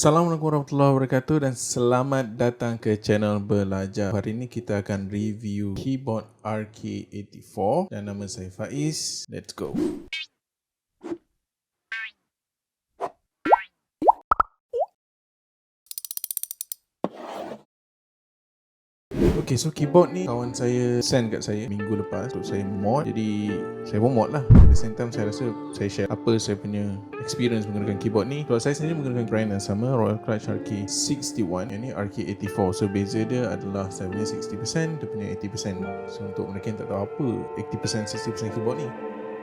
Assalamualaikum warahmatullahi wabarakatuh dan selamat datang ke channel Belajar. Hari ini kita akan review keyboard RK84 dan nama saya Faiz. Let's go. Okay, so keyboard ni kawan saya send kat saya minggu lepas untuk saya mod. Jadi saya pun mod lah. At the same time saya rasa saya share apa saya punya experience menggunakan keyboard ni. Kalau saya sendiri menggunakan brand yang sama, Kludge RK81, yang ni RK84. So beza dia adalah saya punya 60%, dia punya 80%. So untuk mereka yang tak tahu apa 80% 60% keyboard ni,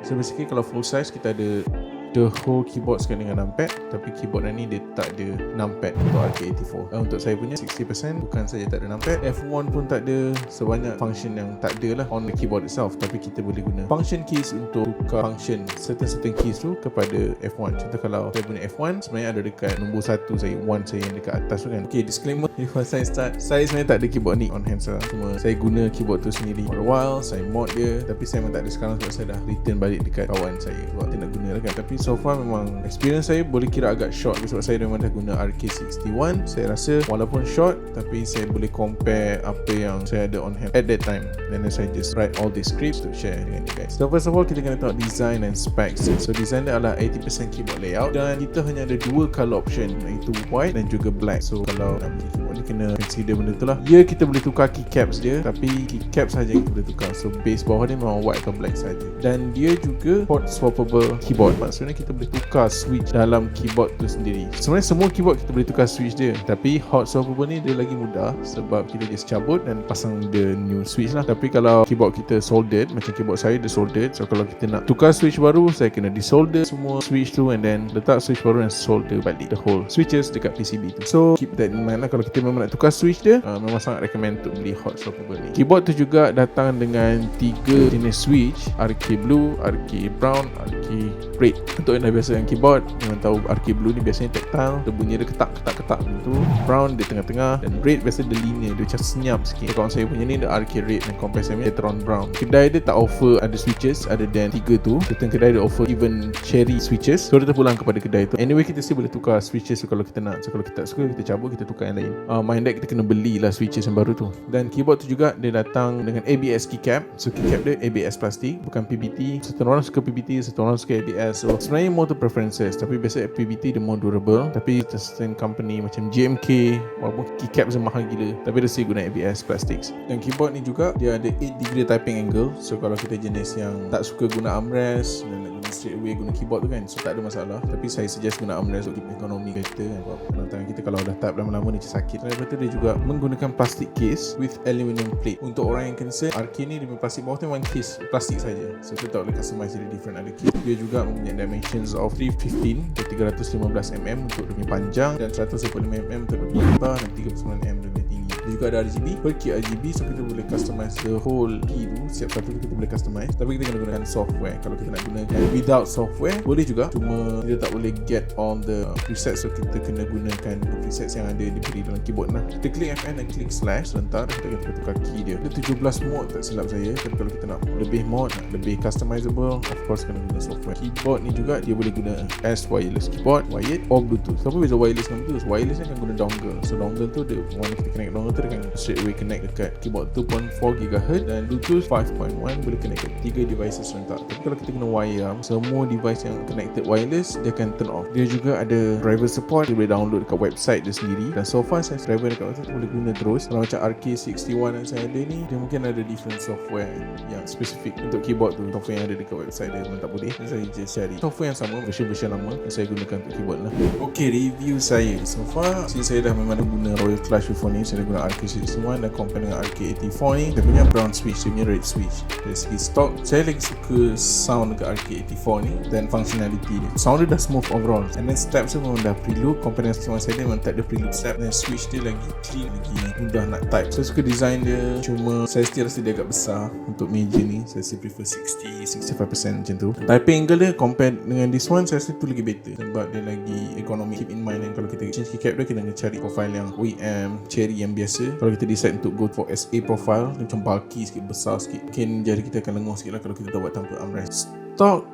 so basically kalau full size kita ada the whole keyboard sekali dengan numpad, tapi keyboard ni dia tak ada numpad untuk RK84. Untuk saya punya 60% bukan saja tak ada numpad, F1 pun tak ada, sebanyak function yang tak ada lah on the keyboard itself. Tapi kita boleh guna function keys untuk tukar function certain keys tu kepada F1. Contoh kalau saya punya F1 sebenarnya ada dekat nombor 1 saya, 1 saya yang dekat atas tu kan. Okay, disclaimer before saya start, saya sebenarnya tak ada keyboard ni on hand sekarang, cuma saya guna keyboard tu sendiri for a while. Saya mod dia, tapi saya memang tak ada sekarang sebab saya dah return balik dekat kawan saya sebab dia nak guna lah kan. Tapi so far memang experience saya boleh kira agak short sebab saya memang dah guna RK61. Saya rasa walaupun short, tapi saya boleh compare apa yang saya ada on hand at that time, dan then saya just write all the scripts to share dengan you guys. So first of all, kita kena tengok design and specs. So design dia adalah 80% keyboard layout, dan kita hanya ada dua color option, iaitu white dan juga black. So kalau nak beli keyboard ni kena consider benda tu lah. Ya, kita boleh tukar keycaps dia, tapi keycaps saja kita boleh tukar. So base bawah dia memang white atau black saja. Dan dia juga port swappable keyboard, maksudnya kita boleh tukar switch dalam keyboard tu sendiri. Sebenarnya semua keyboard kita boleh tukar switch dia, tapi hot swappable ni dia lagi mudah sebab kita just cabut dan pasang the new switch lah. Tapi kalau keyboard kita soldered, macam keyboard saya dia soldered, so kalau kita nak tukar switch baru, saya kena desolder semua switch tu and then letak switch baru dan solder balik the whole switches dekat PCB tu. So keep that in mind lah kalau kita memang nak tukar switch dia. Memang sangat recommend untuk beli hot swappable ni. Keyboard tu juga datang dengan 3 jenis switch, RK Blue, RK Brown, RK Red. Untuk yang dah biasa dengan keyboard, memang tahu RK Blue ni biasanya tactile, dia bunyi dia ketak gitu. Brown dia tengah-tengah, dan Red biasa dia linear, dia macam senyap sikit. Kawan saya punya ni dia RK Red dan compressor dia Tron Brown. Kedai dia tak offer ada switches other than 3 tu. Certain kedai dia offer even cherry switches, so dia terpulang kepada kedai tu. Anyway, kita still boleh tukar switches tu kalau kita nak. So kalau kita tak suka, kita cabut, kita tukar yang lain. Mind that kita kena belilah switches yang baru tu. Dan keyboard tu juga dia datang dengan ABS keycap. So keycap dia ABS plastik, bukan PBT. Satu orang suka PBT, satu orang suka ABS. So sebenarnya more to preferences, tapi biasa PBT dia more durable. Tapi certain company macam JMK, walaupun keycap dia mahal gila, tapi dia still guna ABS plastics. Dan keyboard ni juga dia ada 8 degree typing angle. So kalau kita jenis yang tak suka guna armrest dan nak guna straight away guna keyboard tu kan, so tak ada masalah. Tapi saya suggest guna armrest untuk keep ekonomi better kan, sebab tangan kita kalau dah type lama-lama ni macam sakit. Lepas tu dia juga menggunakan plastic case with aluminium plate. Untuk orang yang concern, RK ni dia punya plastik bawah tu memang case plastik saja, so kita tak boleh customize jadi different ada case. Dia juga mempunyai dimensions of 315 ke 315mm untuk dia punya panjang, dan 115mm untuk dia punya lebar, dan 39mm dia punya tinggi. Dia juga ada RGB, per key RGB, so kita boleh customize the whole key tu. Setiap satu kita boleh customize, tapi kita kena gunakan software. Kalau kita nak gunakan without software boleh juga, cuma kita tak boleh get on the presets, so kita kena gunakan presets yang ada diberi dalam keyboard lah. Kita klik Fn dan klik slash, sebentar kita akan tukar key dia. Ada 17 mode tak silap saya, tapi kalau kita nak lebih mode, lebih customizable, of course kena guna software. Keyboard ni juga dia boleh guna as wireless keyboard, wired or bluetooth. Apa beza wireless dengan bluetooth? Wireless ni akan guna dongle. So dongle tu dia, one kita connect dongle tu dia akan straight away connect dekat keyboard 2.4 GHz, dan bluetooth 5.1 boleh connect ke 3 devices serentak. Tapi kalau kita guna wire, semua device yang connected wireless dia akan turn off. Dia juga ada driver support, dia boleh download dekat website dia sendiri, dan so far saya driver dekat website boleh guna terus. Kalau macam RK61 yang saya ada ni, dia mungkin ada different software yang spesifik untuk keyboard tu. Software yang ada dekat website dia memang tak boleh, dan saya just cari software yang sama, version lama yang saya gunakan untuk keyboard lah. Okay, review saya so far, since saya dah memang guna Royal Clash before ni, saya dah guna RK61 dan compare dengan RK84 ni, dia punya brown switch, dia punya red switch. Dari segi stock, saya lagi suka sound dekat RK84 ni dan functionality dia. Sound dia dah smooth overall, and then steps dia memang dah preload. Compare dengan sistem saya, dia memang tak ada preload step, dan switch dia lagi clean, lagi mudah nak type. Saya suka design dia, cuma saya still rasa dia agak besar untuk meja ni. Saya still prefer 60-65% macam tu. Typing angle dia compare dengan this one, saya rasa tu lagi better sebab dia lagi ekonomi. Keep in mind yang kalau kita change keycap dia, kita kena cari profile yang OEM cherry yang biasa. Kalau kita decide untuk go for SA profile, macam bulky sikit, besar sikit, mungkin jari kita akan lenguh sikit lah kalau kita tak buat tanpa armrest. Stock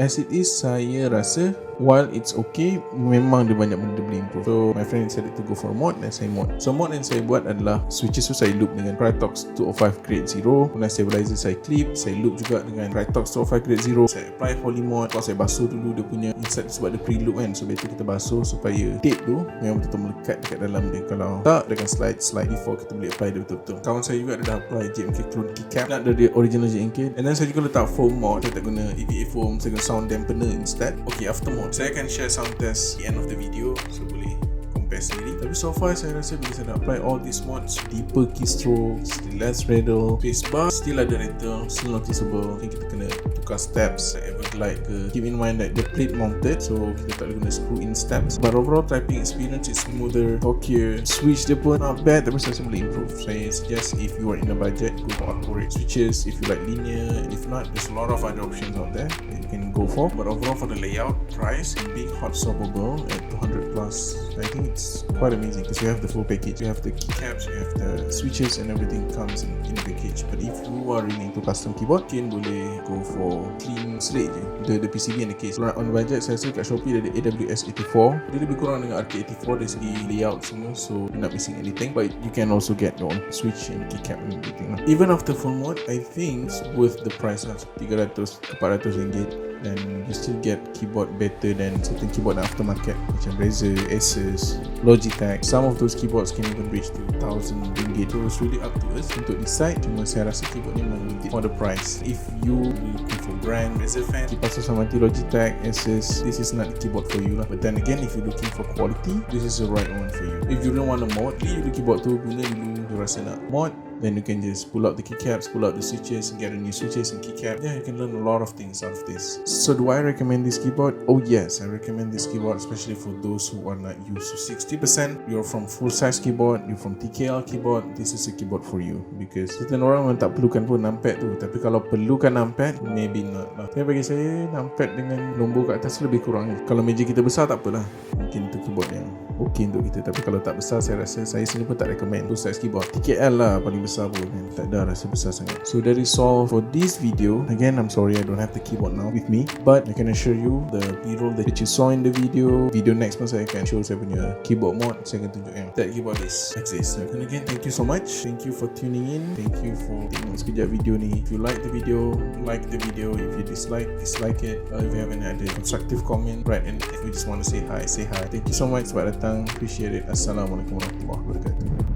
as it is, saya rasa while it's okay, memang dia banyak benda boleh improve. So my friend decided to go for a mod dan saya mod. So mod yang saya buat adalah switches tu saya loop dengan Crytox 205 grade 0, kemudian stabilizer saya clip, saya loop juga dengan Crytox 205 grade 0. Saya apply poly mod. Kalau saya basuh dulu dia punya insert sebab dia preloop kan, so better kita basuh supaya tape tu memang betul-betul melekat dekat dalam dia. Kalau tak, dia akan slide before kita boleh apply dia betul-betul. Kawan saya juga dah apply JMK Kludge keycap, nak dari original JMK, and then saya juga letak foam mod. Saya tak guna EVA foam, saya guna sound dampener instead. Okay, after mod saya akan share sound test di end of the video, so boleh compare sendiri. Tapi so far saya rasa bila saya dah apply all these mods, deeper keystrokes, still less rattle, spacebar still ada rattle, still noticeable. Mungkin kita kena tukar steps, Everglide ke. Keep in mind that the plate mounted, so kita tak boleh guna screw in steps. But overall typing experience is smoother, talkier. Switch dia pun not bad, tapi saya rasa boleh improve. Saya suggest if you are in a budget, go for accurate switches. If you like linear, and if not, there's a lot of other options out there that you can go for. But overall for the layout, price, and being hot swappable at 200 plus, I think it's quite amazing because you have the full package. You have the keycaps, you have the switches, and everything comes in the package. But if you are really into custom keyboard, mungkin boleh go for clean slate je, the PCB and the case. Right, on budget saya rasa kat Shopee ada AWS84. Dia lebih kurang dengan RK84 dari segi layout semua, so you're not missing anything. But you can also get your own switch and keycap and everything. Even after full mod, I think worth the price lah, 300-400 ringgit. Dan you still get keyboard better than certain keyboard aftermarket macam Razer, Asus, Logitech. Some of those keyboards can even reach to 1,000 ringgit. So it's really up to us untuk decide. Cuma saya rasa keyboard ni memang worth it for the price. If you looking for brand, Razer fan, kipas Samati, Logitech, Asus, this is not the keyboard for you lah. But then again, if you're looking for quality, this is the right one for you. If you don't want a mod, you do keyboard tu guna dulu, you rasa nak mod, then you can just pull out the keycaps, pull out the switches, and get a new switches and keycap. Yeah, you can learn a lot of things out of this. So do I recommend this keyboard? Oh yes, I recommend this keyboard, especially for those who are not used to 60%. You're from full size keyboard, you're from TKL keyboard, this is a keyboard for you. Because certain orang memang tak perlukan pun numpad tu, tapi kalau perlukan numpad, maybe not lah. Tapi bagi saya, numpad dengan nombor kat atas lebih kurang. Kalau meja kita besar tak apalah, mungkin itu keyboard yang okay untuk kita. Tapi kalau tak besar, saya rasa saya sendiri pun tak recommend full size keyboard. TKL lah paling besar pun kan, tak ada rasa besar sangat. So that is all for this video. Again, I'm sorry I don't have the keyboard now with me, but I can assure you the b-roll that you saw in the video next pun saya akan show saya punya keyboard mod. Saya akan tunjuk yang that keyboard is exists. And again, thank you so much. Thank you for tuning in. Thank you for tengok sekejap video ni. If you like the video, like the video. If you dislike it. If you have any other constructive comment, right, and if you just want to say hi, say hi. Thank you so much sebab datang. Appreciate it. Assalamualaikum warahmatullahi wabarakatuh.